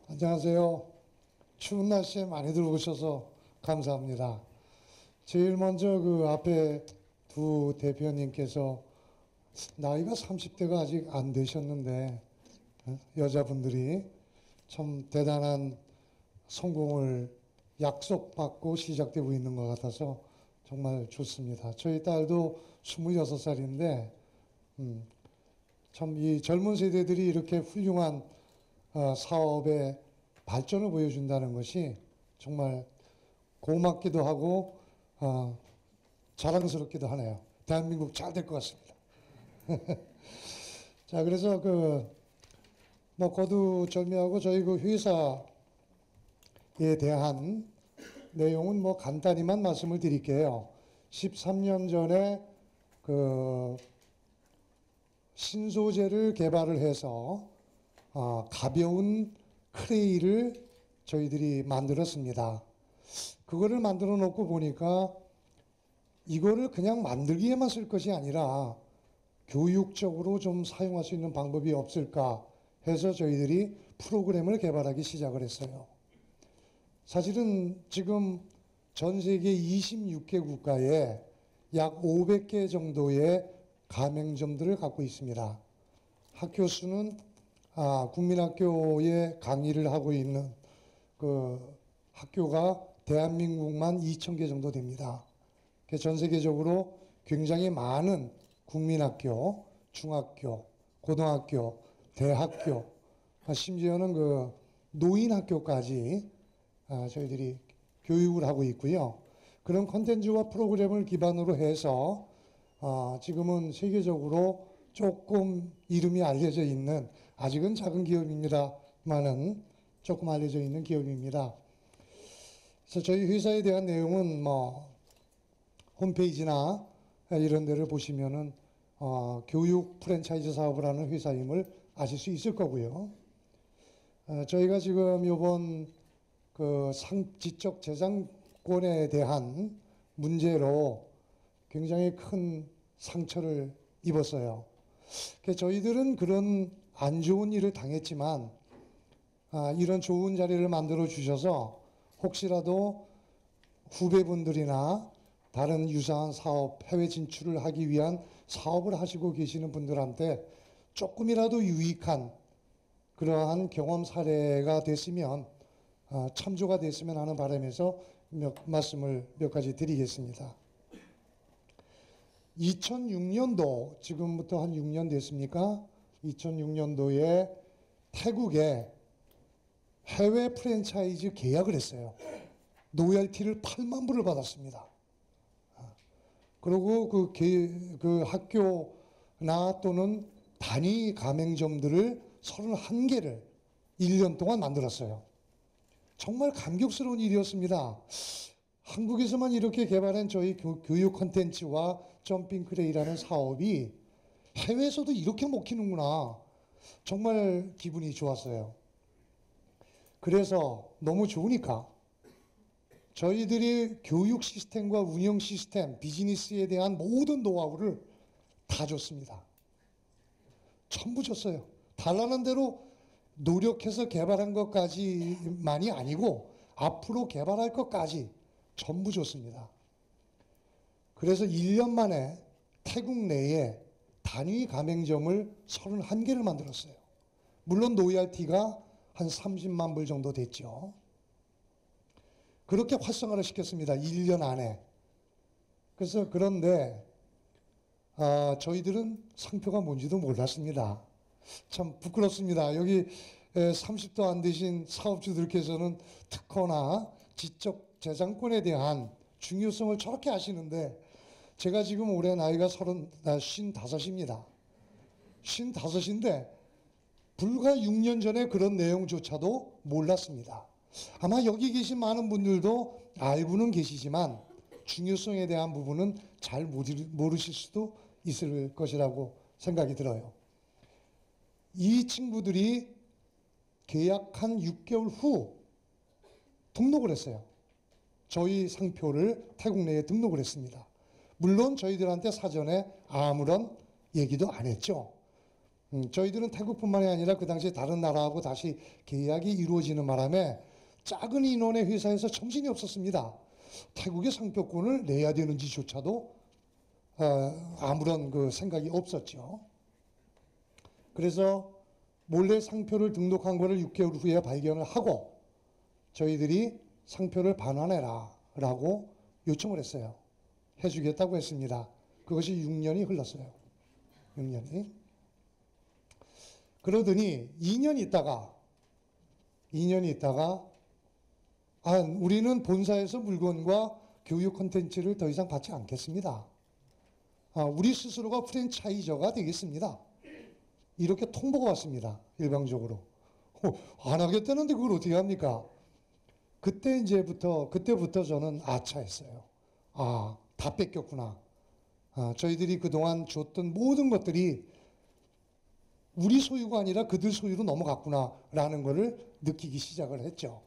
안녕하세요. 추운 날씨에 많이 들어오셔서 감사합니다. 제일 먼저 그 앞에 두 대표님께서 나이가 30대가 아직 안 되셨는데 여자분들이 참 대단한 성공을 약속받고 시작되고 있는 것 같아서 정말 좋습니다. 저희 딸도 26살인데 참 이 젊은 세대들이 이렇게 훌륭한 사업의 발전을 보여준다는 것이 정말 고맙기도 하고 자랑스럽기도 하네요. 대한민국 잘 될 것 같습니다. 자, 그래서 뭐 거두절미하고 저희 그 회사에 대한 내용은 뭐 간단히만 말씀을 드릴게요. 13년 전에 그 신소재를 개발을 해서 가벼운 크레이를 저희들이 만들었습니다. 그거를 만들어 놓고 보니까 이거를 그냥 만들기에만 쓸 것이 아니라 교육적으로 좀 사용할 수 있는 방법이 없을까 해서 저희들이 프로그램을 개발하기 시작을 했어요. 사실은 지금 전 세계 26개 국가에 약 500개 정도의 가맹점들을 갖고 있습니다. 학교 수는 국민학교에 강의를 하고 있는 그 학교가 대한민국만 2,000개 정도 됩니다. 전 세계적으로 굉장히 많은 국민학교, 중학교, 고등학교, 대학교, 심지어는 그 노인학교까지 저희들이 교육을 하고 있고요. 그런 콘텐츠와 프로그램을 기반으로 해서 지금은 세계적으로 조금 이름이 알려져 있는, 아직은 작은 기업입니다만은 조금 알려져 있는 기업입니다. 그래서 저희 회사에 대한 내용은 뭐 홈페이지나 이런 데를 보시면은 교육 프랜차이즈 사업을 하는 회사임을 아실 수 있을 거고요. 저희가 지금 이번 그 지적 재산권에 대한 문제로 굉장히 큰 상처를 입었어요. 저희들은 그런 안 좋은 일을 당했지만 이런 좋은 자리를 만들어 주셔서 혹시라도 후배분들이나 다른 유사한 사업, 해외 진출을 하기 위한 사업을 하시고 계시는 분들한테 조금이라도 유익한 그러한 경험 사례가 됐으면, 참조가 됐으면 하는 바람에서 말씀을 몇 가지 드리겠습니다. 2006년도, 지금부터 한 6년 됐습니까? 2006년도에 태국에 해외 프랜차이즈 계약을 했어요. 로열티를 8만 불을 받았습니다. 그리고 그 학교나 또는 단위 가맹점들을 31개를 1년 동안 만들었어요. 정말 감격스러운 일이었습니다. 한국에서만 이렇게 개발한 저희 교육 콘텐츠와 점핑 크레이라는 사업이 해외에서도 이렇게 먹히는구나. 정말 기분이 좋았어요. 그래서 너무 좋으니까 저희들이 교육 시스템과 운영 시스템, 비즈니스에 대한 모든 노하우를 다 줬습니다. 전부 줬어요. 달라는 대로 노력해서 개발한 것까지만이 아니고 앞으로 개발할 것까지 전부 줬습니다. 그래서 1년 만에 태국 내에 단위 가맹점을 31개를 만들었어요. 물론 로열티가 한 30만 불 정도 됐죠. 그렇게 활성화를 시켰습니다. 1년 안에. 그래서 그런데 저희들은 상표가 뭔지도 몰랐습니다. 참 부끄럽습니다. 여기 30도 안 되신 사업주들께서는 특허나 지적 재산권에 대한 중요성을 저렇게 아시는데, 제가 지금 올해 나이가 55입니다. 55인데 불과 6년 전에 그런 내용조차도 몰랐습니다. 아마 여기 계신 많은 분들도 알고는 계시지만 중요성에 대한 부분은 잘 모르실 수도 있을 것이라고 생각이 들어요. 이 친구들이 계약한 6개월 후 등록을 했어요. 저희 상표를 태국 내에 등록을 했습니다. 물론 저희들한테 사전에 아무런 얘기도 안 했죠. 저희들은 태국뿐만이 아니라 그 당시에 다른 나라하고 다시 계약이 이루어지는 바람에 작은 인원의 회사에서 정신이 없었습니다. 태국의 상표권을 내야 되는지조차도 아무런 그 생각이 없었죠. 그래서 몰래 상표를 등록한 것을 6개월 후에 발견을 하고 저희들이 상표를 반환해라 라고 요청을 했어요. 해주겠다고 했습니다. 그것이 6년이 흘렀어요. 6년이. 그러더니 2년 있다가 우리는 본사에서 물건과 교육 콘텐츠를 더 이상 받지 않겠습니다. 우리 스스로가 프랜차이저가 되겠습니다. 이렇게 통보가 왔습니다. 일방적으로. 안 하겠다는데 그걸 어떻게 합니까? 그때부터 저는 아차했어요. 다 뺏겼구나. 저희들이 그동안 줬던 모든 것들이 우리 소유가 아니라 그들 소유로 넘어갔구나라는 것을 느끼기 시작을 했죠.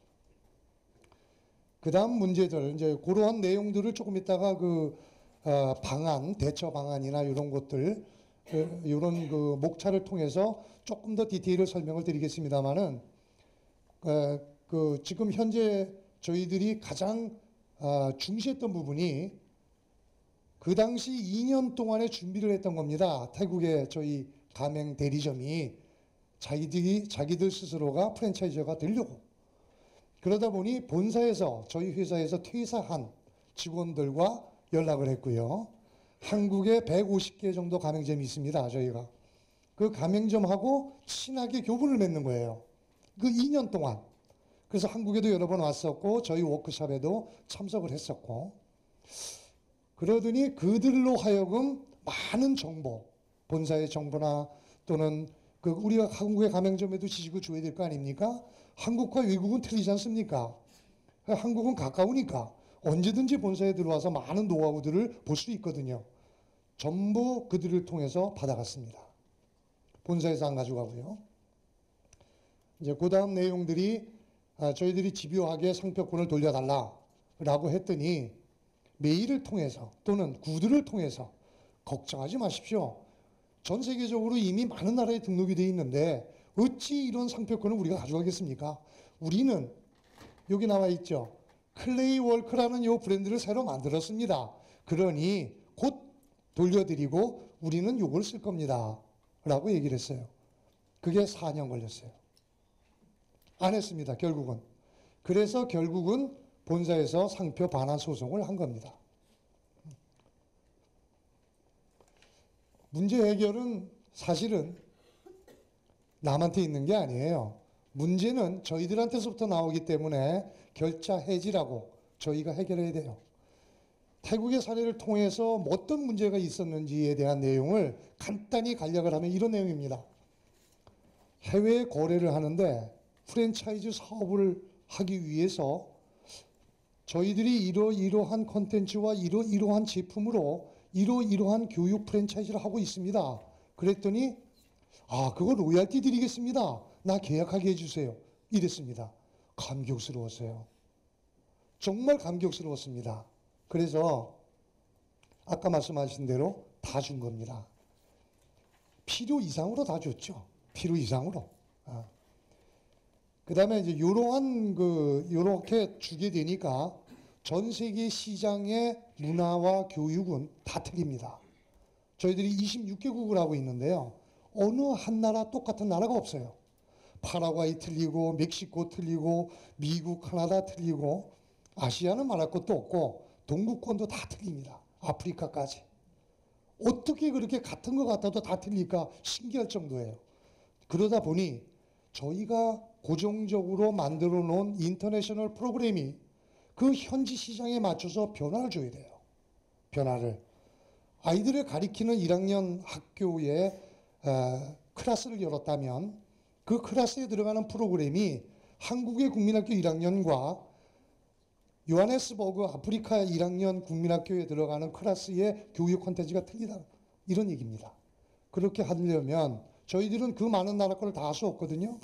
그 다음 문제들, 이제 그러한 내용들을 조금 있다가 대처 방안이나 이런 것들, 이런 그 목차를 통해서 조금 더 디테일을 설명을 드리겠습니다만은, 지금 현재 저희들이 가장 중시했던 부분이 그 당시 2년 동안의 준비를 했던 겁니다. 태국의 저희 가맹 대리점이 자기들 스스로가 프랜차이저가 되려고. 그러다 보니 본사에서 저희 회사에서 퇴사한 직원들과 연락을 했고요. 한국에 150개 정도 가맹점이 있습니다. 저희가. 그 가맹점하고 친하게 교분을 맺는 거예요. 그 2년 동안. 그래서 한국에도 여러 번 왔었고 저희 워크숍에도 참석을 했었고 그러더니 그들로 하여금 많은 정보, 본사의 정보나 또는 우리가 한국의 가맹점에도 지식을 줘야 될 거 아닙니까? 한국과 외국은 틀리지 않습니까? 한국은 가까우니까 언제든지 본사에 들어와서 많은 노하우들을 볼 수 있거든요. 전부 그들을 통해서 받아갔습니다. 본사에서 안 가져가고요. 이제 그 다음 내용들이 저희들이 집요하게 상표권을 돌려달라라고 했더니 메일을 통해서 또는 구두를 통해서 걱정하지 마십시오. 전 세계적으로 이미 많은 나라에 등록이 되어 있는데 어찌 이런 상표권을 우리가 가져가겠습니까? 우리는 여기 나와 있죠. 클레이월크라는 이 브랜드를 새로 만들었습니다. 그러니 곧 돌려드리고 우리는 이걸 쓸 겁니다. 라고 얘기를 했어요. 그게 4년 걸렸어요. 안 했습니다. 결국은. 그래서 결국은 본사에서 상표 반환 소송을 한 겁니다. 문제 해결은 사실은 남한테 있는 게 아니에요. 문제는 저희들한테서부터 나오기 때문에 결자 해지라고 저희가 해결해야 돼요. 태국의 사례를 통해서 어떤 문제가 있었는지에 대한 내용을 간단히 간략을 하면 이런 내용입니다. 해외 거래를 하는데 프랜차이즈 사업을 하기 위해서 저희들이 이러한 콘텐츠와 이러한 제품으로 이러한 교육 프랜차이즈를 하고 있습니다. 그랬더니 그거 로얄티 드리겠습니다. 나 계약하게 해주세요. 이랬습니다. 감격스러웠어요. 정말 감격스러웠습니다. 그래서 아까 말씀하신 대로 다 준 겁니다. 필요 이상으로 다 줬죠. 필요 이상으로. 그 다음에 이제 요렇게 주게 되니까 전 세계 시장의 문화와 교육은 다 틀립니다. 저희들이 26개국을 하고 있는데요. 어느 한 나라 똑같은 나라가 없어요. 파라과이 틀리고 멕시코 틀리고 미국, 카나다 틀리고 아시아는 말할 것도 없고 동구권도 다 틀립니다. 아프리카까지. 어떻게 그렇게 같은 것 같아도 다 틀릴까 신기할 정도예요. 그러다 보니 저희가 고정적으로 만들어 놓은 인터내셔널 프로그램이 그 현지 시장에 맞춰서 변화를 줘야 돼요. 변화를. 아이들을 가리키는 1학년 학교에 클래스를 열었다면 그 클래스에 들어가는 프로그램이 한국의 국민학교 1학년과 요하네스버그 아프리카 1학년 국민학교에 들어가는 클래스의 교육 콘텐츠가 틀리다. 이런 얘기입니다. 그렇게 하려면 저희들은 그 많은 나라 거를 다 할 수 없거든요.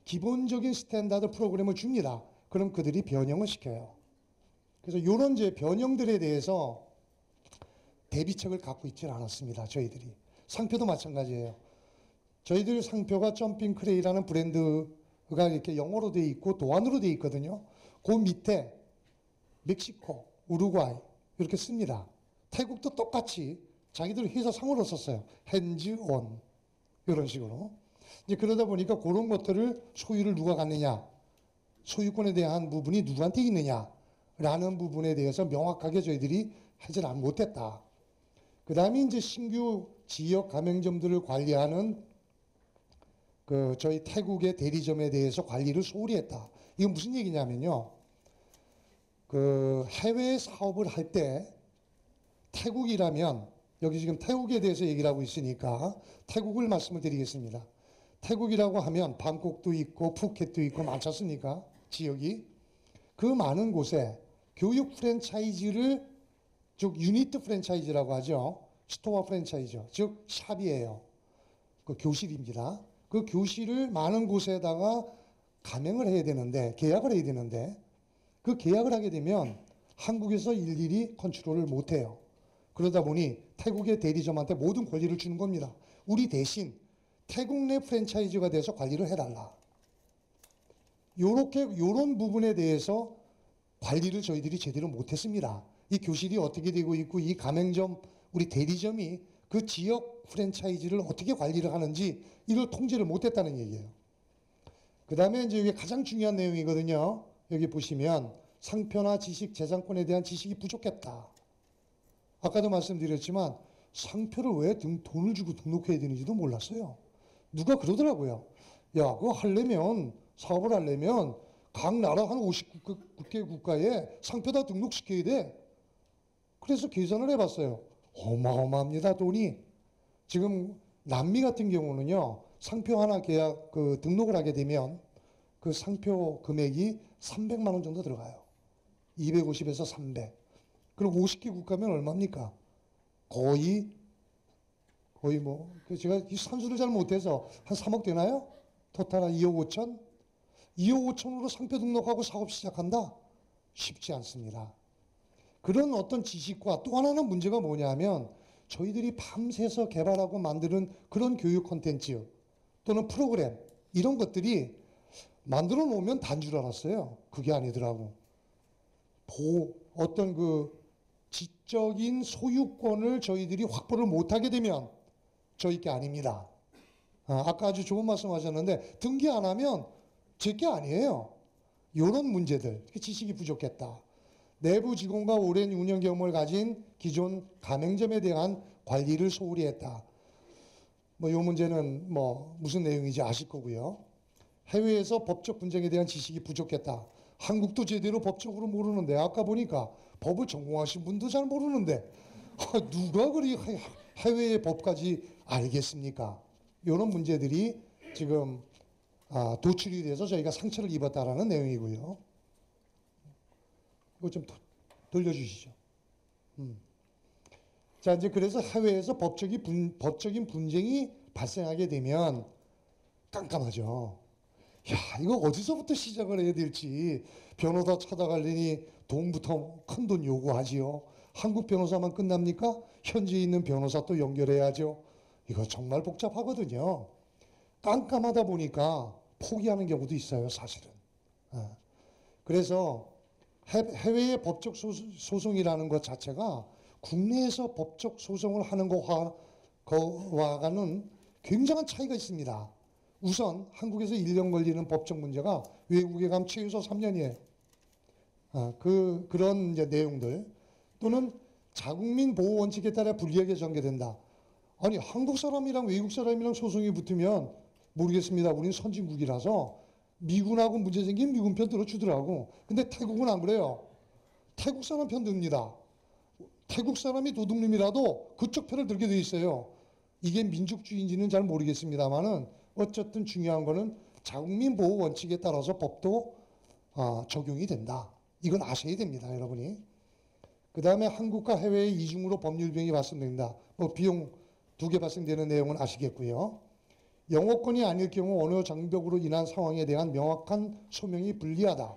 기본적인 스탠다드 프로그램을 줍니다. 그럼 그들이 변형을 시켜요. 그래서 이런 이제 변형들에 대해서 대비책을 갖고 있지는 않았습니다. 저희들이. 상표도 마찬가지예요. 저희들 상표가 점핑 크레이라는 브랜드가 이렇게 영어로 돼 있고 도안으로 돼 있거든요. 그 밑에 멕시코, 우루과이 이렇게 씁니다. 태국도 똑같이 자기들 회사 상호로 썼어요. 핸즈 온 이런 식으로. 이제 그러다 보니까 그런 것들을 소유를 누가 갖느냐, 소유권에 대한 부분이 누구한테 있느냐라는 부분에 대해서 명확하게 저희들이 하질 못했다. 그 다음에 이제 신규 지역 가맹점들을 관리하는 그 저희 태국의 대리점에 대해서 관리를 소홀히 했다. 이건 무슨 얘기냐면요. 그 해외 사업을 할 때 태국이라면 여기 지금 태국에 대해서 얘기를 하고 있으니까 태국을 말씀을 드리겠습니다. 태국이라고 하면 방콕도 있고 푸켓도 있고 많지 않습니까? 지역이. 그 많은 곳에 교육 프랜차이즈를 즉 유니트 프랜차이즈라고 하죠. 스토어 프랜차이즈, 즉 샵이에요. 그 교실입니다. 그 교실을 많은 곳에다가 가맹을 해야 되는데 계약을 해야 되는데 그 계약을 하게 되면 한국에서 일일이 컨트롤을 못해요. 그러다 보니 태국의 대리점한테 모든 권리를 주는 겁니다. 우리 대신 태국 내 프랜차이즈가 돼서 관리를 해달라. 요런 부분에 대해서 관리를 저희들이 제대로 못했습니다. 이 교실이 어떻게 되고 있고 이 가맹점 우리 대리점이 그 지역 프랜차이즈를 어떻게 관리를 하는지 이걸 통제를 못했다는 얘기예요. 그 다음에 이제 이게 가장 중요한 내용이거든요. 여기 보시면 상표나 지식, 재산권에 대한 지식이 부족했다. 아까도 말씀드렸지만 상표를 왜 돈을 주고 등록해야 되는지도 몰랐어요. 누가 그러더라고요. 야, 그거 하려면 사업을 하려면 각 나라 한 50개 국가에 상표 다 등록시켜야 돼. 그래서 계산을 해봤어요. 어마어마합니다, 돈이. 지금 남미 같은 경우는요, 상표 하나 계약 등록을 하게 되면 그 상표 금액이 300만 원 정도 들어가요. 250에서 300. 그럼 50개 국가면 얼마입니까? 거의 뭐 제가 산수를 잘 못해서 한 3억 되나요? 토탈 한 2억 5천? 2억 5천으로 상표 등록하고 사업 시작한다? 쉽지 않습니다. 그런 어떤 지식과 또 하나는 문제가 뭐냐면 저희들이 밤새서 개발하고 만드는 그런 교육 콘텐츠 또는 프로그램 이런 것들이 만들어 놓으면 단 줄 알았어요. 그게 아니더라고. 어떤 그 지적인 소유권을 저희들이 확보를 못하게 되면 저희 게 아닙니다. 아까 아주 좋은 말씀 하셨는데 등기 안 하면 제 게 아니에요. 이런 문제들, 지식이 부족했다. 내부 직원과 오랜 운영 경험을 가진 기존 가맹점에 대한 관리를 소홀히 했다. 뭐 이 문제는 뭐 무슨 내용인지 아실 거고요. 해외에서 법적 분쟁에 대한 지식이 부족했다. 한국도 제대로 법적으로 모르는데 아까 보니까 법을 전공하신 분도 잘 모르는데 누가 그리 해외의 법까지 알겠습니까? 이런 문제들이 지금 도출이 돼서 저희가 상처를 입었다라는 내용이고요. 이거 좀 돌려주시죠. 자, 이제 그래서 해외에서 법적인 분쟁이 발생하게 되면 깜깜하죠. 야, 이거 어디서부터 시작을 해야 될지 변호사 찾아가려니 돈부터 큰 돈 요구하지요. 한국 변호사만 끝납니까? 현지에 있는 변호사 또 연결해야죠. 이거 정말 복잡하거든요. 깜깜하다 보니까 포기하는 경우도 있어요, 사실은. 그래서 해외의 법적 소송이라는 것 자체가 국내에서 법적 소송을 하는 것과는 굉장한 차이가 있습니다. 우선 한국에서 1년 걸리는 법적 문제가 외국에 가면 최소 3년이에요. 그런 이제 내용들 또는 자국민 보호 원칙에 따라 불리하게 전개된다. 아니 한국 사람이랑 외국 사람이랑 소송이 붙으면 모르겠습니다. 우리는 선진국이라서 미군하고 문제 생기면 미군 편 들어주더라고. 근데 태국은 안 그래요. 태국 사람 편 듭니다. 태국 사람이 도둑놈이라도 그쪽 편을 들게 돼 있어요. 이게 민족주의인지는 잘 모르겠습니다만은 어쨌든 중요한 거는 자국민 보호 원칙에 따라서 법도 적용이 된다. 이건 아셔야 됩니다, 여러분이. 그 다음에 한국과 해외의 이중으로 법률 비용이 발생된다. 뭐 비용 2개 발생되는 내용은 아시겠고요. 영어권이 아닐 경우 언어 장벽으로 인한 상황에 대한 명확한 소명이 불리하다.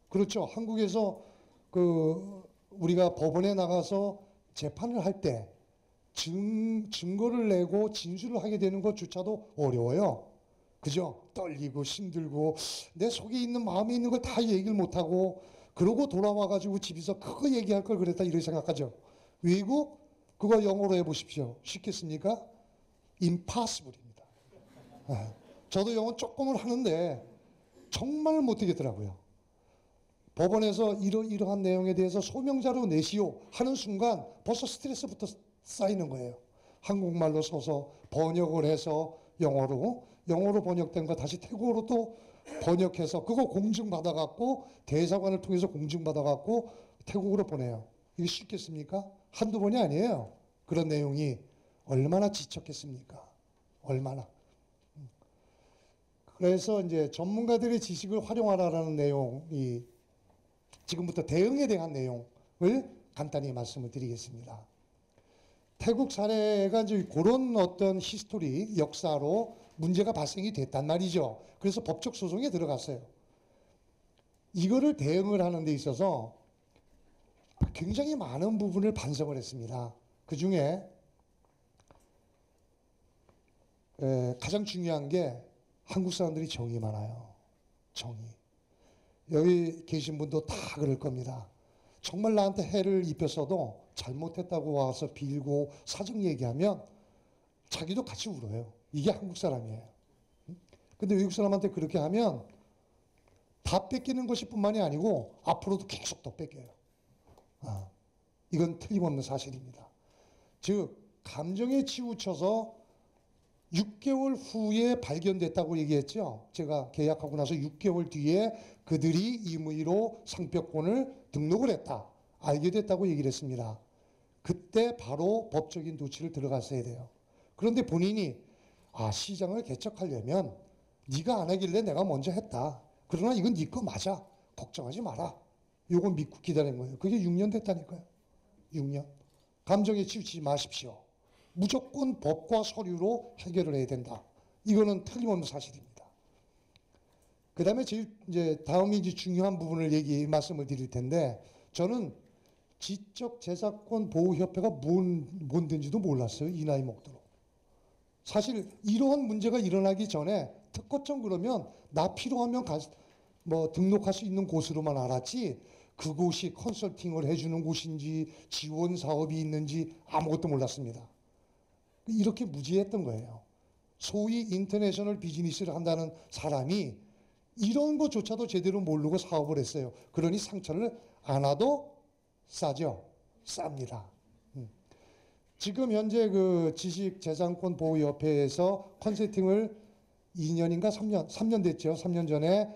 그렇죠. 한국에서 우리가 법원에 나가서 재판을 할 때 증거를 내고 진술을 하게 되는 것조차도 어려워요. 그죠? 떨리고 힘들고 내 속에 있는 마음에 있는 걸 다 얘기를 못하고 그러고 돌아와가지고 집에서 그거 얘기할 걸 그랬다 이렇게 생각하죠. 외국 그거 영어로 해보십시오. 쉽겠습니까? impossible입니다. 저도 영어 조금은 하는데 정말 못하겠더라고요. 법원에서 이러한 내용에 대해서 소명자료 내시오 하는 순간 벌써 스트레스부터 쌓이는 거예요. 한국말로 써서 번역을 해서 영어로 번역된 거 다시 태국어로 또 번역해서 그거 공증받아갖고 대사관을 통해서 공증받아갖고 태국으로 보내요. 이게 쉽겠습니까? 한두 번이 아니에요. 그런 내용이 얼마나 지쳤겠습니까? 얼마나. 그래서 이제 전문가들의 지식을 활용하라는 내용이 지금부터 대응에 대한 내용을 간단히 말씀을 드리겠습니다. 태국 사례가 이제 그런 어떤 히스토리, 역사로 문제가 발생이 됐단 말이죠. 그래서 법적 소송에 들어갔어요. 이거를 대응을 하는 데 있어서 굉장히 많은 부분을 반성을 했습니다. 그 중에 가장 중요한 게 한국 사람들이 정이 많아요. 정이. 여기 계신 분도 다 그럴 겁니다. 정말 나한테 해를 입혔어도 잘못했다고 와서 빌고 사정 얘기하면 자기도 같이 울어요. 이게 한국 사람이에요. 근데 외국 사람한테 그렇게 하면 다 뺏기는 것이 뿐만이 아니고 앞으로도 계속 더 뺏겨요. 이건 틀림없는 사실입니다. 즉 감정에 치우쳐서 6개월 후에 발견됐다고 얘기했죠. 제가 계약하고 나서 6개월 뒤에 그들이 임의로 상표권을 등록을 했다. 알게 됐다고 얘기를 했습니다. 그때 바로 법적인 조치를 들어갔어야 돼요. 그런데 본인이 시장을 개척하려면 네가 안 하길래 내가 먼저 했다. 그러나 이건 네 거 맞아. 걱정하지 마라. 요거 믿고 기다린 거예요. 그게 6년 됐다니까요. 6년. 감정에 치우치지 마십시오. 무조건 법과 서류로 해결을 해야 된다. 이거는 틀림없는 사실입니다. 그 다음에 이제 다음이 이제 중요한 부분을 말씀을 드릴 텐데 저는 지적재산권보호협회가 뭔지도 몰랐어요. 이 나이 먹도록. 사실 이러한 문제가 일어나기 전에 특허청 그러면 나 필요하면 등록할 수 있는 곳으로만 알았지 그곳이 컨설팅을 해주는 곳인지 지원 사업이 있는지 아무것도 몰랐습니다. 이렇게 무지했던 거예요. 소위 인터내셔널 비즈니스를 한다는 사람이 이런 것조차도 제대로 모르고 사업을 했어요. 그러니 상처를 안 와도 싸죠. 쌉니다. 지금 현재 그 지식재산권보호협회에서 컨설팅을 2년인가 3년 됐죠. 3년 전에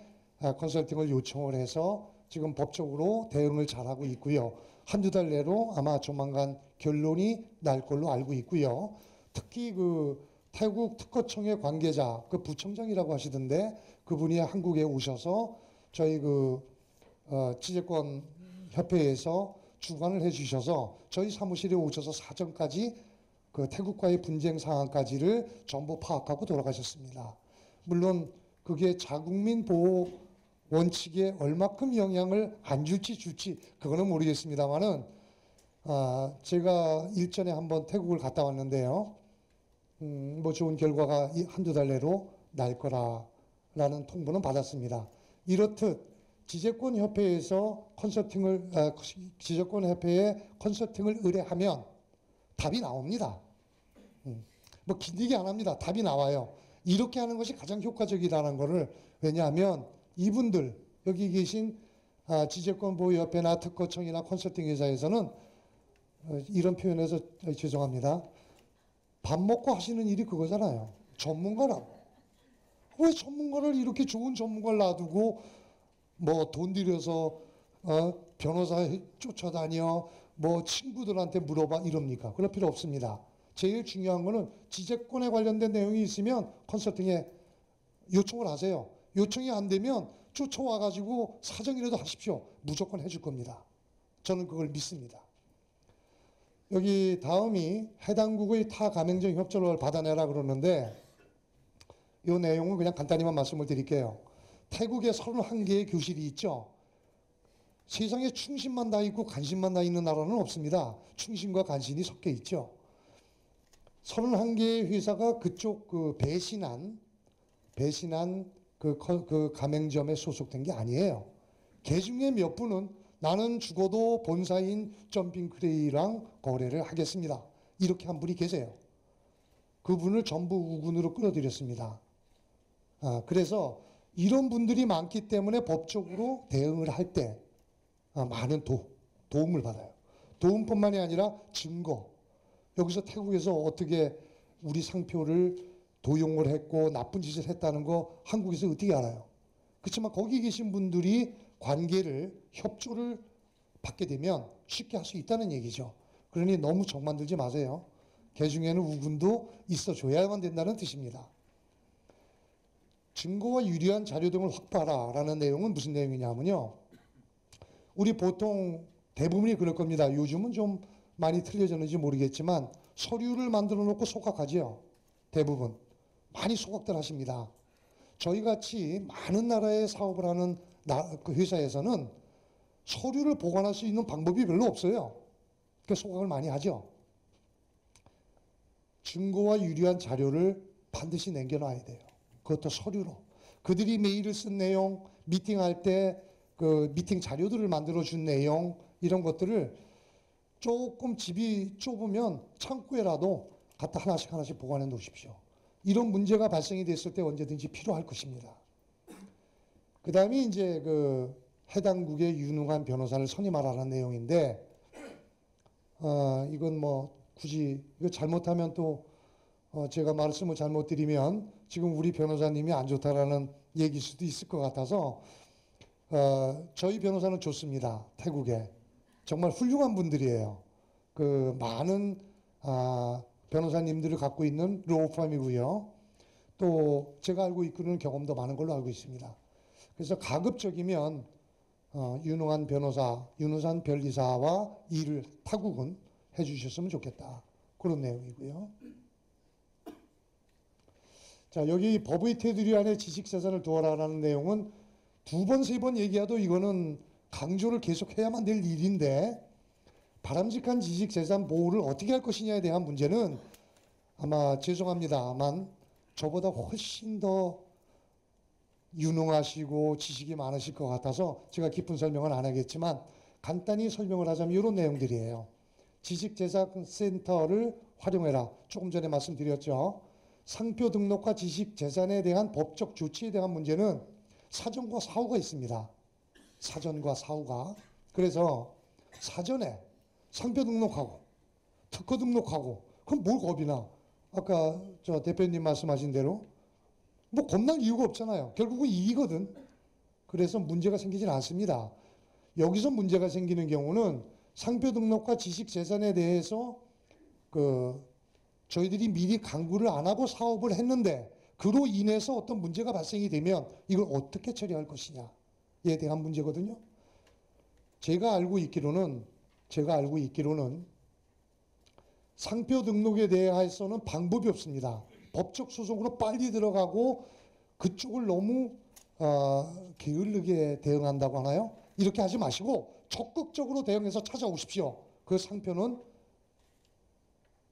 컨설팅을 요청을 해서 지금 법적으로 대응을 잘하고 있고요. 한두 달 내로 아마 조만간 결론이 날 걸로 알고 있고요. 특히 그 태국 특허청의 관계자, 그 부청장이라고 하시던데 그분이 한국에 오셔서 저희 지재권 협회에서 주관을 해주셔서 저희 사무실에 오셔서 사정까지 그 태국과의 분쟁 상황까지를 전부 파악하고 돌아가셨습니다. 물론 그게 자국민 보호 원칙에 얼마큼 영향을 안 줄지 그거는 모르겠습니다만은 제가 일전에 한번 태국을 갔다 왔는데요. 좋은 결과가 한두 달 내로 날 거라라는 통보는 받았습니다. 이렇듯 지재권협회에서 지재권협회에 컨설팅을 의뢰하면 답이 나옵니다. 길게 안 합니다. 답이 나와요. 이렇게 하는 것이 가장 효과적이라는 것을 왜냐하면 이분들 여기 계신 지재권보호협회나 특허청이나 컨설팅 회사에서는 이런 표현에서 죄송합니다. 밥 먹고 하시는 일이 그거잖아요. 전문가라고. 왜 전문가를 이렇게 좋은 전문가를 놔두고 돈 들여서 변호사 쫓아다녀 친구들한테 물어봐 이럽니까? 그럴 필요 없습니다. 제일 중요한 거는 지재권에 관련된 내용이 있으면 컨설팅에 요청을 하세요. 요청이 안 되면 쫓아와 가지고 사정이라도 하십시오. 무조건 해줄 겁니다. 저는 그걸 믿습니다. 여기 다음이 해당국의 타 가맹점 협조를 받아내라 그러는데 이 내용은 그냥 간단히만 말씀을 드릴게요. 태국에 31개의 교실이 있죠. 세상에 충신만 다 있고 간신만 다 있는 나라는 없습니다. 충신과 간신이 섞여 있죠. 31개의 회사가 그쪽 그 배신한 그 가맹점에 소속된 게 아니에요. 그 중에 몇 분은 나는 죽어도 본사인 점핑크레이랑 거래를 하겠습니다. 이렇게 한 분이 계세요. 그분을 전부 우군으로 끌어들였습니다. 그래서 이런 분들이 많기 때문에 법적으로 대응을 할 때 많은 도움을 받아요. 도움뿐만이 아니라 증거. 여기서 태국에서 어떻게 우리 상표를 도용을 했고 나쁜 짓을 했다는 거 한국에서 어떻게 알아요? 그렇지만 거기 계신 분들이 관계를 협조를 받게 되면 쉽게 할 수 있다는 얘기죠. 그러니 너무 정 만들지 마세요. 개 중에는 우군도 있어줘야만 된다는 뜻입니다. 증거와 유리한 자료 등을 확보하라라는 내용은 무슨 내용이냐면요. 우리 보통 대부분이 그럴 겁니다. 요즘은 좀 많이 틀려졌는지 모르겠지만 서류를 만들어 놓고 소각하지요. 대부분. 많이 소각들 하십니다. 저희 같이 많은 나라에 사업을 하는 그 회사에서는 서류를 보관할 수 있는 방법이 별로 없어요. 그러니까 소각을 많이 하죠. 증거와 유리한 자료를 반드시 남겨놔야 돼요. 그것도 서류로. 그들이 메일을 쓴 내용, 미팅할 때 그 미팅 자료들을 만들어준 내용, 이런 것들을 조금 집이 좁으면 창고에라도 갖다 하나씩 보관해 놓으십시오. 이런 문제가 발생이 됐을 때 언제든지 필요할 것입니다. 그 다음에 이제 그 해당국의 유능한 변호사를 선임하라는 내용인데, 이건 뭐 굳이 이거 잘못하면 또 제가 말씀을 잘못 드리면 지금 우리 변호사님이 안 좋다라는 얘기일 수도 있을 것 같아서 저희 변호사는 좋습니다. 태국에 정말 훌륭한 분들이에요. 그 많은 변호사님들을 갖고 있는 로펌이고요. 또 제가 알고 있는 경험도 많은 걸로 알고 있습니다. 그래서 가급적이면 유능한 변호사, 유능한 변리사와 일을 타국은 해주셨으면 좋겠다. 그런 내용이고요. 자, 여기 법의 테두리 안에 지식재산을 두어라라는 내용은 두 번, 세 번 얘기해도 이거는 강조를 계속해야만 될 일인데, 바람직한 지식재산 보호를 어떻게 할 것이냐에 대한 문제는 아마 죄송합니다만 저보다 훨씬 더 유능하시고 지식이 많으실 것 같아서 제가 깊은 설명은 안 하겠지만 간단히 설명을 하자면 이런 내용들이에요. 지식재산센터를 활용해라. 조금 전에 말씀드렸죠. 상표 등록과 지식재산에 대한 법적 조치에 대한 문제는 사전과 사후가 있습니다. 사전과 사후가. 그래서 사전에 상표 등록하고 특허 등록하고 그럼 뭘 겁이 나? 아까 저 대표님 말씀하신 대로 뭐 겁날 이유가 없잖아요. 결국은 이익이거든. 그래서 문제가 생기진 않습니다. 여기서 문제가 생기는 경우는 상표 등록과 지식재산에 대해서 저희들이 미리 강구를 안 하고 사업을 했는데 그로 인해서 어떤 문제가 발생이 되면 이걸 어떻게 처리할 것이냐에 대한 문제거든요. 제가 알고 있기로는 상표 등록에 대해서는 방법이 없습니다. 법적 소송으로 빨리 들어가고 그쪽을 너무 게을르게 대응한다고 하나요? 이렇게 하지 마시고 적극적으로 대응해서 찾아오십시오. 그 상표는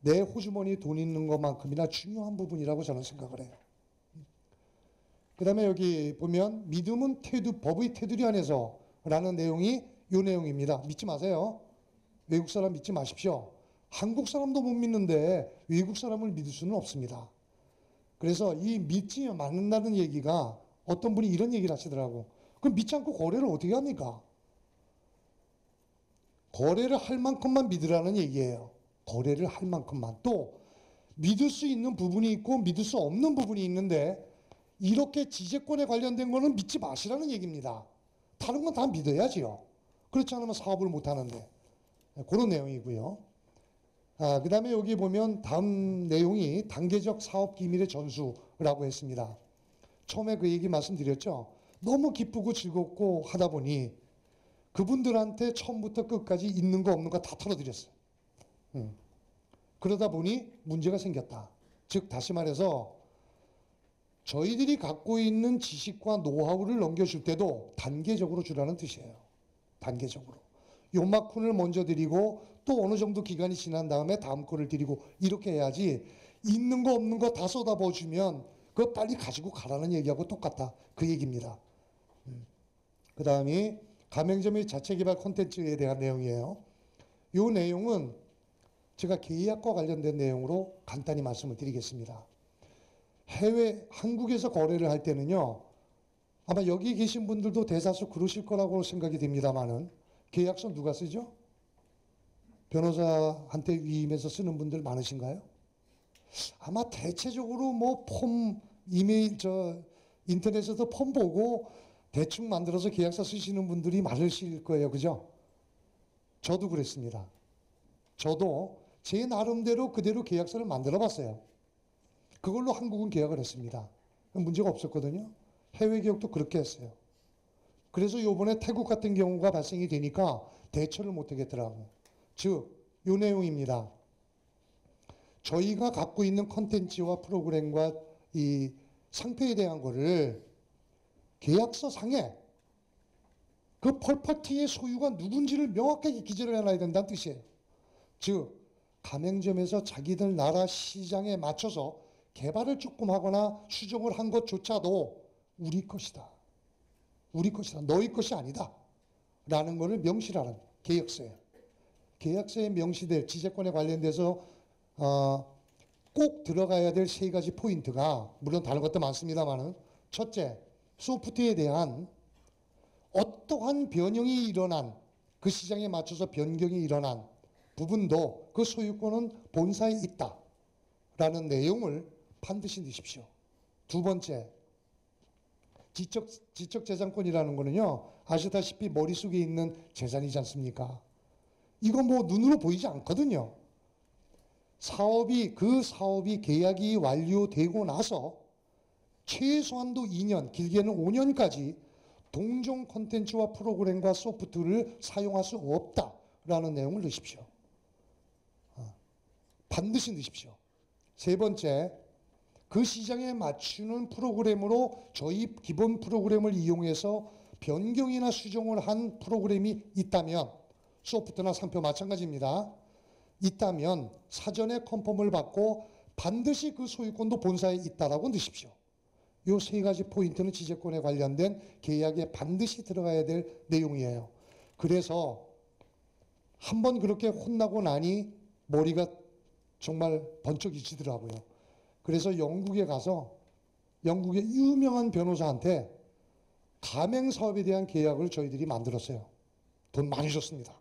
내 호주머니에 돈 있는 것만큼이나 중요한 부분이라고 저는 생각을 해요. 그 다음에 여기 보면 믿음은 법의 테두리 안에서 라는 내용이 이 내용입니다. 믿지 마세요. 외국 사람 믿지 마십시오. 한국 사람도 못 믿는데 외국 사람을 믿을 수는 없습니다. 그래서 이 믿지 않는다는 얘기가 어떤 분이 이런 얘기를 하시더라고. 그럼 믿지 않고 거래를 어떻게 합니까? 거래를 할 만큼만 믿으라는 얘기예요. 거래를 할 만큼만. 또 믿을 수 있는 부분이 있고 믿을 수 없는 부분이 있는데 이렇게 지재권에 관련된 거는 믿지 마시라는 얘기입니다. 다른 건 다 믿어야지요. 그렇지 않으면 사업을 못 하는데. 그런 내용이고요. 그 다음에 여기 보면 다음 내용이 단계적 사업 기밀의 전수라고 했습니다. 처음에 그 얘기 말씀드렸죠. 너무 기쁘고 즐겁고 하다 보니 그분들한테 처음부터 끝까지 있는 거 없는 거 다 털어드렸어요. 그러다 보니 문제가 생겼다. 즉 다시 말해서 저희들이 갖고 있는 지식과 노하우를 넘겨줄 때도 단계적으로 주라는 뜻이에요. 단계적으로. 요만큼을 먼저 드리고 또 어느 정도 기간이 지난 다음에 다음 거를 드리고 이렇게 해야지 있는 거 없는 거 다 쏟아부어 주면 그거 빨리 가지고 가라는 얘기하고 똑같다. 그 얘기입니다. 그 다음이 가맹점의 자체 개발 콘텐츠에 대한 내용이에요. 이 내용은 제가 계약과 관련된 내용으로 간단히 말씀을 드리겠습니다. 한국에서 거래를 할 때는요, 아마 여기 계신 분들도 대다수 그러실 거라고 생각이 됩니다만은, 계약서 누가 쓰죠? 변호사한테 위임해서 쓰는 분들 많으신가요? 아마 대체적으로 뭐 이메일, 인터넷에서 폼 보고 대충 만들어서 계약서 쓰시는 분들이 많으실 거예요. 그죠? 저도 그랬습니다. 저도 제 나름대로 그대로 계약서를 만들어 봤어요. 그걸로 한국은 계약을 했습니다. 문제가 없었거든요. 해외 계약도 그렇게 했어요. 그래서 요번에 태국 같은 경우가 발생이 되니까 대처를 못 하겠더라고. 즉, 요 내용입니다. 저희가 갖고 있는 컨텐츠와 프로그램과 이 상표에 대한 거를 계약서 상에 그 펄파티의 소유가 누군지를 명확하게 기재를 해놔야 된다는 뜻이에요. 즉, 가맹점에서 자기들 나라 시장에 맞춰서 개발을 조금 하거나 수정을 한 것조차도 우리 것이다. 우리 것이다. 너희 것이 아니다. 라는 것을 명시하는 계약서에. 계약서에 명시될 지재권에 관련돼서 꼭 들어가야 될 세 가지 포인트가, 물론 다른 것도 많습니다만은, 첫째, 소프트에 대한 어떠한 변형이 일어난, 그 시장에 맞춰서 변경이 일어난 부분도 그 소유권은 본사에 있다 라는 내용을 반드시 넣으십시오. 두 번째, 지적재산권이라는 거는요, 아시다시피 머릿속에 있는 재산이지 않습니까? 이거 뭐 눈으로 보이지 않거든요. 그 사업이 계약이 완료되고 나서 최소한도 2년, 길게는 5년까지 동종 콘텐츠와 프로그램과 소프트를 사용할 수 없다라는 내용을 넣으십시오. 반드시 넣으십시오. 세 번째, 그 시장에 맞추는 프로그램으로 저희 기본 프로그램을 이용해서 변경이나 수정을 한 프로그램이 있다면, 소프트나 상표 마찬가지입니다. 있다면 사전에 컨펌을 받고 반드시 그 소유권도 본사에 있다라고 넣으십시오. 이 세 가지 포인트는 지재권에 관련된 계약에 반드시 들어가야 될 내용이에요. 그래서 한번 그렇게 혼나고 나니 머리가 정말 번쩍 잊히더라고요. 그래서 영국에 가서 영국의 유명한 변호사한테 가맹 사업에 대한 계약을 저희들이 만들었어요. 돈 많이 줬습니다.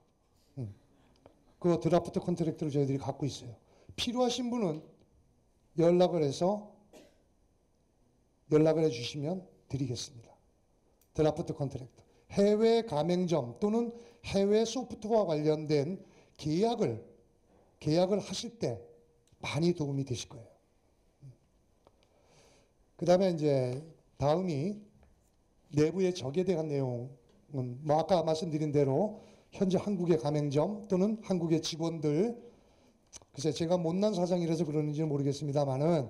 그 드라프트 컨트랙트를 저희들이 갖고 있어요. 필요하신 분은 연락을 해주시면 드리겠습니다. 드라프트 컨트랙트. 해외 가맹점 또는 해외 소프트와 관련된 계약을 하실 때 많이 도움이 되실 거예요. 그 다음에 이제 다음이 내부의 적에 대한 내용은 뭐 아까 말씀드린 대로 현재 한국의 가맹점 또는 한국의 직원들, 글쎄 제가 못난 사장이라서 그러는지는 모르겠습니다만은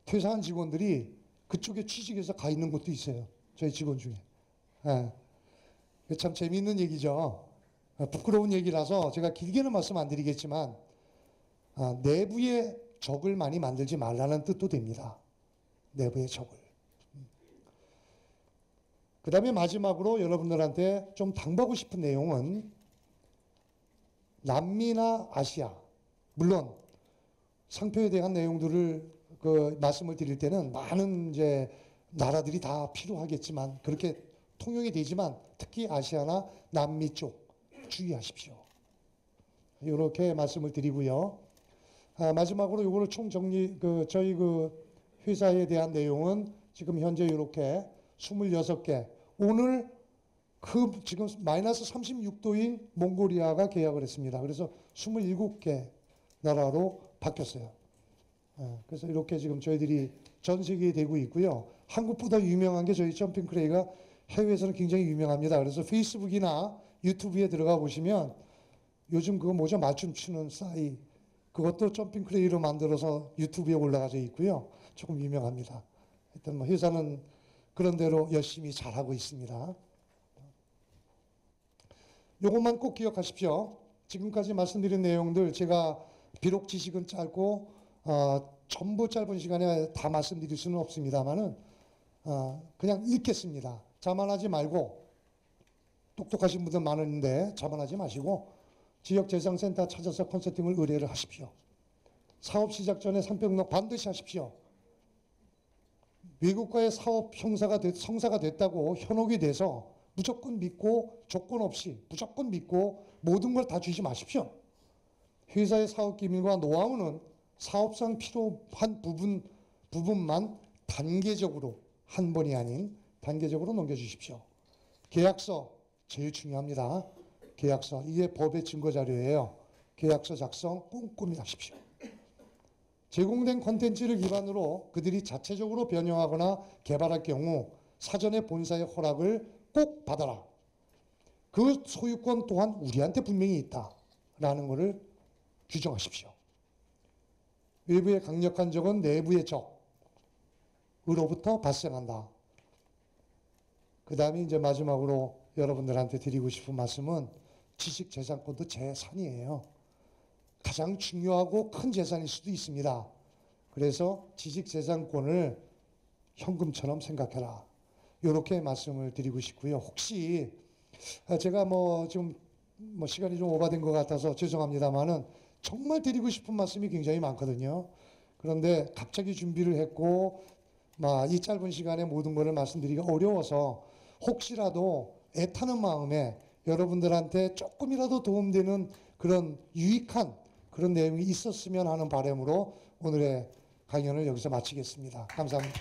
퇴사한 직원들이 그쪽에 취직해서 가 있는 곳도 있어요. 저희 직원 중에. 참 재미있는 얘기죠. 부끄러운 얘기라서 제가 길게는 말씀 안 드리겠지만 내부의 적을 많이 만들지 말라는 뜻도 됩니다. 내부의 적을. 그 다음에 마지막으로 여러분들한테 좀 당부하고 싶은 내용은 남미나 아시아, 물론 상표에 대한 내용들을 말씀을 드릴 때는 많은 이제 나라들이 다 필요하겠지만 그렇게 통용이 되지만 특히 아시아나 남미 쪽 주의하십시오. 이렇게 말씀을 드리고요. 마지막으로 이거를 총정리, 저희 회사에 대한 내용은 지금 현재 이렇게 26개, 오늘 지금 마이너스 36도인 몽골리아가 계약을 했습니다. 그래서 27개 나라로 바뀌었어요. 그래서 이렇게 지금 저희들이 전 세계에 되고 있고요. 한국보다 유명한 게 저희 점핑크레이가 해외에서는 굉장히 유명합니다. 그래서 페이스북이나 유튜브에 들어가 보시면 요즘 그거 뭐죠? 맞춤 추는 싸이. 그것도 점핑크레이로 만들어서 유튜브에 올라가져 있고요. 조금 유명합니다. 하여튼 뭐 회사는 그런 대로 열심히 잘하고 있습니다. 요것만 꼭 기억하십시오. 지금까지 말씀드린 내용들 제가 비록 지식은 짧고 전부 짧은 시간에 다 말씀드릴 수는 없습니다만은 그냥 읽겠습니다. 자만하지 말고 똑똑하신 분들 많은데 자만하지 마시고 지역재생센터 찾아서 컨설팅을 의뢰를 하십시오. 사업 시작 전에 상표등록 반드시 하십시오. 외국과의 사업 성사가 됐다고 현혹이 돼서 무조건 믿고 조건 없이 무조건 믿고 모든 걸 다 주지 마십시오. 회사의 사업 기밀과 노하우는 사업상 필요한 부분만 단계적으로 한 번이 아닌 단계적으로 넘겨주십시오. 계약서 제일 중요합니다. 계약서 이게 법의 증거 자료예요. 계약서 작성 꼼꼼히 하십시오. 제공된 콘텐츠를 기반으로 그들이 자체적으로 변형하거나 개발할 경우 사전에 본사의 허락을 꼭 받아라. 그 소유권 또한 우리한테 분명히 있다라는 것을 규정하십시오. 외부의 강력한 적은 내부의 적으로부터 발생한다. 그 다음에 이제 마지막으로 여러분들한테 드리고 싶은 말씀은 지식재산권도 재산이에요. 가장 중요하고 큰 재산일 수도 있습니다. 그래서 지식재산권을 현금처럼 생각해라. 이렇게 말씀을 드리고 싶고요. 혹시 제가 지금 시간이 좀 오버된 것 같아서 죄송합니다만은 정말 드리고 싶은 말씀이 굉장히 많거든요. 그런데 갑자기 준비를 했고 이 짧은 시간에 모든 것을 말씀드리기가 어려워서 혹시라도 애타는 마음에 여러분들한테 조금이라도 도움되는 그런 유익한 그런 내용이 있었으면 하는 바람으로 오늘의 강연을 여기서 마치겠습니다. 감사합니다.